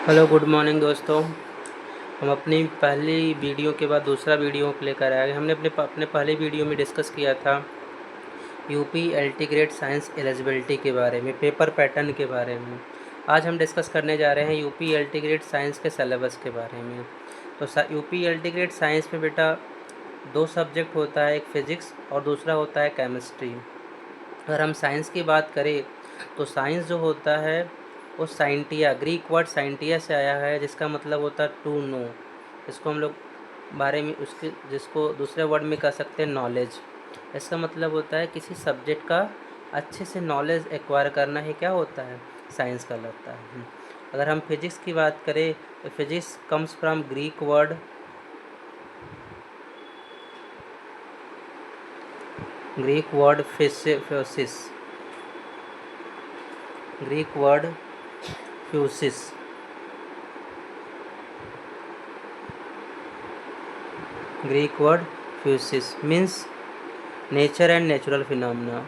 Hello good morning दोस्तों। हम अपनी पहली वीडियो के बाद दूसरा वीडियो लेकर आए। हमने अपने पहले वीडियो में डिस्कस किया था UP LT grade science eligibility के बारे में, पेपर पैटर्न के बारे में। आज हम डिस्कस करने जा रहे हैं यूपी एलटी ग्रेड साइंस के सिलेबस के बारे में। तो यूपी एलटी ग्रेड साइंस में बेटा दो सब्जेक्ट होता है, एक फ़िज़िक्स और दूसरा होता है केमिस्ट्री। अगर हम साइंस की बात करें तो साइंस जो होता है वो साइंटिया, ग्रीक वर्ड साइंटिया से आया है, जिसका मतलब होता है टू नो। इसको हम लोग बारे में उसके जिसको दूसरे वर्ड में कह सकते हैं नॉलेज। इसका मतलब होता है किसी सब्जेक्ट का अच्छे से नॉलेज एक्वायर करना ही क्या होता है, साइंस कहलाता है। अगर हम फिजिक्स की बात करें तो physics comes from Greek word physis, Greek word physis. Greek word physis means nature and natural phenomena.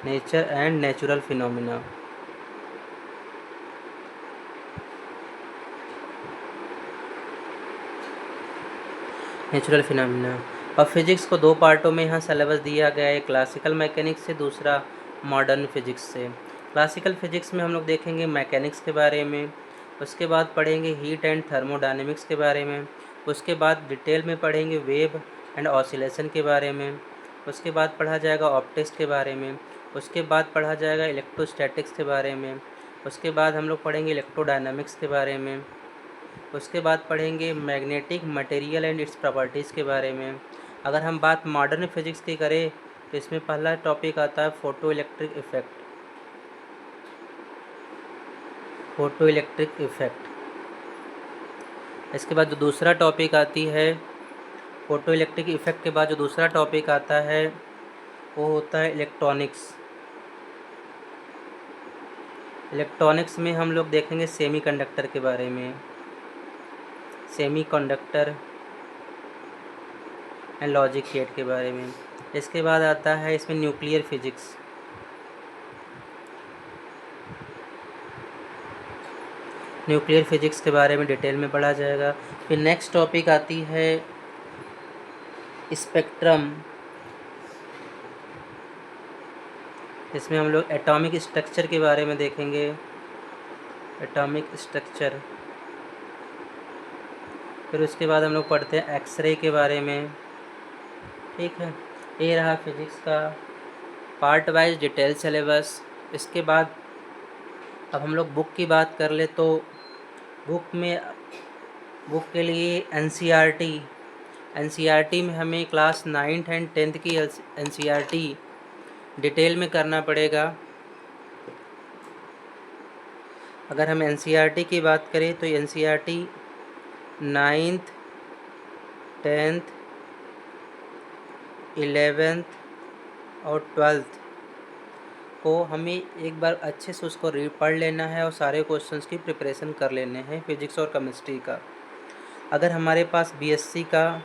Nature and natural phenomena. Natural phenomena. और फिजिक्स को दो पार्टों में यहाँ सिलेबस दिया गया है, क्लासिकल मैकेनिक्स से, दूसरा मॉडर्न फिजिक्स से। क्लासिकल फिजिक्स में हम लोग देखेंगे मैकेनिक्स के बारे में, उसके बाद पढ़ेंगे हीट एंड थर्मोडायनेमिक्स के बारे में, उसके बाद डिटेल में पढ़ेंगे वेव एंड ऑसिलेशन के बारे में, उसके बाद पढ़ा जाएगा ऑप्टिक्स के बारे में, उसके बाद पढ़ा जाएगा इलेक्ट्रोस्टैटिक्स के बारे में, उसके बाद हम लोग पढ़ेंगे इलेक्ट्रोडायनामिक्स के बारे में, उसके बाद पढ़ेंगे magnetic material and it's properties के बारे में। अगर हम बात मॉडर्न फिजिक्स की करें तो इसमें पहला टॉपिक आता है photo electric effect. Photo electric effect. इसके बाद जो दूसरा टॉपिक आती है, फोटो इलेक्ट्रिक इफ़ेक्ट के बाद जो दूसरा टॉपिक आता है वो होता है इलेक्ट्रॉनिक्स। इलेक्ट्रॉनिक्स में हम लोग देखेंगे सेमीकंडक्टर के बारे में, सेमीकंडक्टर एंड लॉजिक गेट के बारे में। इसके बाद आता है इसमें न्यूक्लियर फिजिक्स। न्यूक्लियर फिजिक्स के बारे में डिटेल में पढ़ा जाएगा। फिर नेक्स्ट टॉपिक आती है स्पेक्ट्रम। इसमें हम लोग एटॉमिक स्ट्रक्चर के बारे में देखेंगे, एटॉमिक स्ट्रक्चर। फिर उसके बाद हम लोग पढ़ते हैं एक्सरे के बारे में। ठीक है, ये रहा फिजिक्स का पार्ट वाइज डिटेल सिलेबस। इसके बाद अब हम लोग बुक की बात कर ले तो बुक के लिए एनसीईआरटी में हमें क्लास 9th एंड 10th की एनसीईआरटी डिटेल में करना पड़ेगा। अगर हम एनसीईआरटी की बात करें तो एनसीईआरटी 9th 10th 11th और 12th को हमें एक बार अच्छे से उसको पढ़ लेना है और सारे क्वेश्चंस की प्रिपरेशन कर लेने हैं फिजिक्स और केमिस्ट्री का। अगर हमारे पास बीएससी का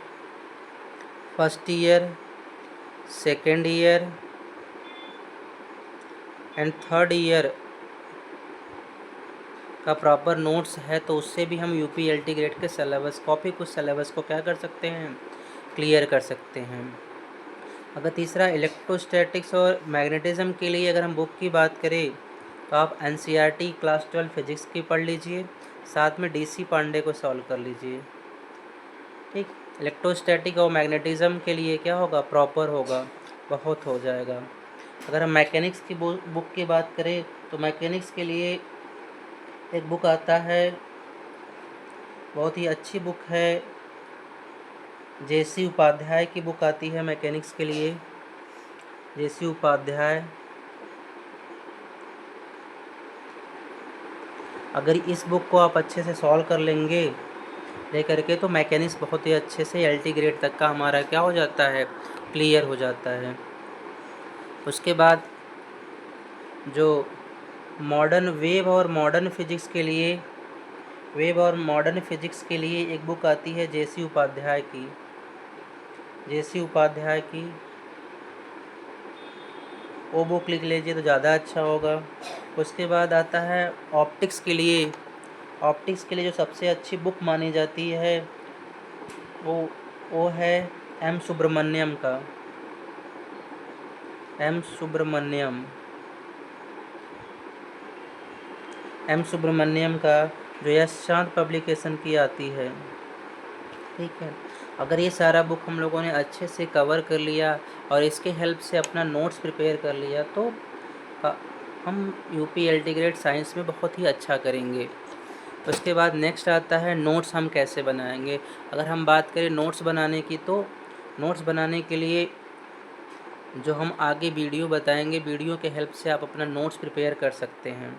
first year, second year and third year का प्रॉपर नोट्स है तो उससे भी हम यूपी एलटी ग्रेड के सिलेबस कुछ सिलेबस को क्या कर सकते हैं, क्लियर कर सकते हैं। अगर तीसरा इलेक्ट्रोस्टैटिक्स और मैग्नेटिज्म के लिए अगर हम बुक की बात करें तो आप एनसीईआरटी क्लास 12 फिजिक्स की पढ़ लीजिए, साथ में डीसी पांडे को सॉल्व कर लीजिए। ठीक, इलेक्ट्रोस्टैटिक और मैग्नेटिज्म के लिए क्या होगा, प्रॉपर होगा, बहुत हो जाएगा। अगर हम मैकेनिक्स की बुक की बात करें तो मैकेनिक्स के लिए एक बुक आता है, बहुत ही अच्छी बुक है, जेसी उपाध्याय की बुक आती है मैकेनिक्स के लिए, जेसी उपाध्याय। अगर इस बुक को आप अच्छे से सॉल्व कर लेंगे लेकर के तो मैकेनिक्स बहुत ही अच्छे से एलटी ग्रेड तक का हमारा क्या हो जाता है, क्लियर हो जाता है। उसके बाद जो मॉडर्न वेव और मॉडर्न फिजिक्स के लिए एक बुक आती है जेसी उपाध्याय की, वो बुक लिख लीजिए तो ज़्यादा अच्छा होगा। उसके बाद आता है ऑप्टिक्स के लिए ऑप्टिक्स के लिए जो सबसे अच्छी बुक मानी जाती है वो है एम सुब्रमण्यम का, एम सुब्रमण्यम का, जो यशचांद पब्लिकेशन की आती है। ठीक है, अगर ये सारा बुक हम लोगों ने अच्छे से कवर कर लिया और इसके हेल्प से अपना नोट्स प्रिपेयर कर लिया तो हम यूपी एलटी ग्रेड साइंस में बहुत ही अच्छा करेंगे। उसके बाद नेक्स्ट आता है नोट्स हम कैसे बनाएंगे। अगर हम बात करें नोट्स बनाने की, तो नोट्स बनाने के लिए जो हम आगे वीडियो बताएंगे, वीडियो के हेल्प से आप अपना नोट्स प्रिपेयर कर सकते हैं।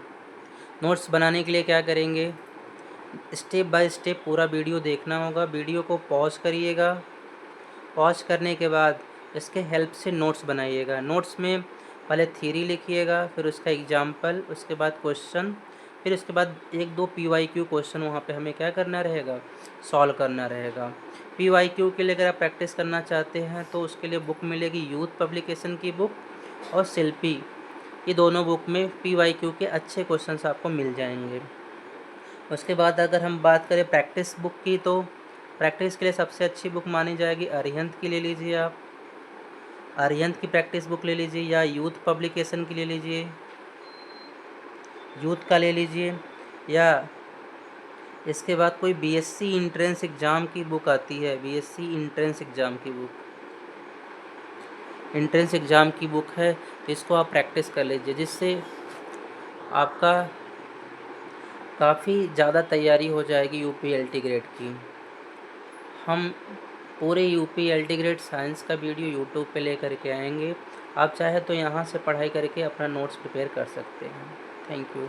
नोट्स बनाने के लिए क्या करेंगे, स्टेप बाय स्टेप पूरा वीडियो देखना होगा। वीडियो को पॉज करिएगा, पॉज करने के बाद इसके हेल्प से नोट्स बनाइएगा। नोट्स में पहले थ्योरी लिखिएगा, फिर उसका एग्जाम्पल, उसके बाद क्वेश्चन, फिर उसके बाद 1-2 PYQ क्वेश्चन वहाँ पे हमें क्या करना रहेगा, सॉल्व करना रहेगा। PYQ के लिए अगर आप प्रैक्टिस करना चाहते हैं तो उसके लिए बुक मिलेगी यूथ पब्लिकेशन की बुक और शिल्पी, ये दोनों बुक में PYQ के अच्छे क्वेश्चंस आपको मिल जाएंगे। उसके बाद अगर हम बात करें प्रैक्टिस बुक की, तो प्रैक्टिस के लिए सबसे अच्छी बुक मानी जाएगी अरिहंत की, ले लीजिए आप अरिहंत की प्रैक्टिस बुक ले लीजिए, या यूथ पब्लिकेशन की ले लीजिए, यूथ का ले लीजिए, या इसके बाद कोई BSc इंट्रेंस एग्ज़ाम की बुक आती है, BSc इंट्रेंस एग्ज़ाम की बुक, इंट्रेंस एग्ज़ाम की बुक है, तो इसको आप प्रैक्टिस कर लीजिए, जिससे आपका काफ़ी ज़्यादा तैयारी हो जाएगी यूपी एलटी ग्रेड की। हम पूरे यूपी एलटी ग्रेड साइंस का वीडियो यूट्यूब पे लेकर के आएंगे। आप चाहे तो यहाँ से पढ़ाई करके अपना नोट्स प्रिपेयर कर सकते हैं। Thank you.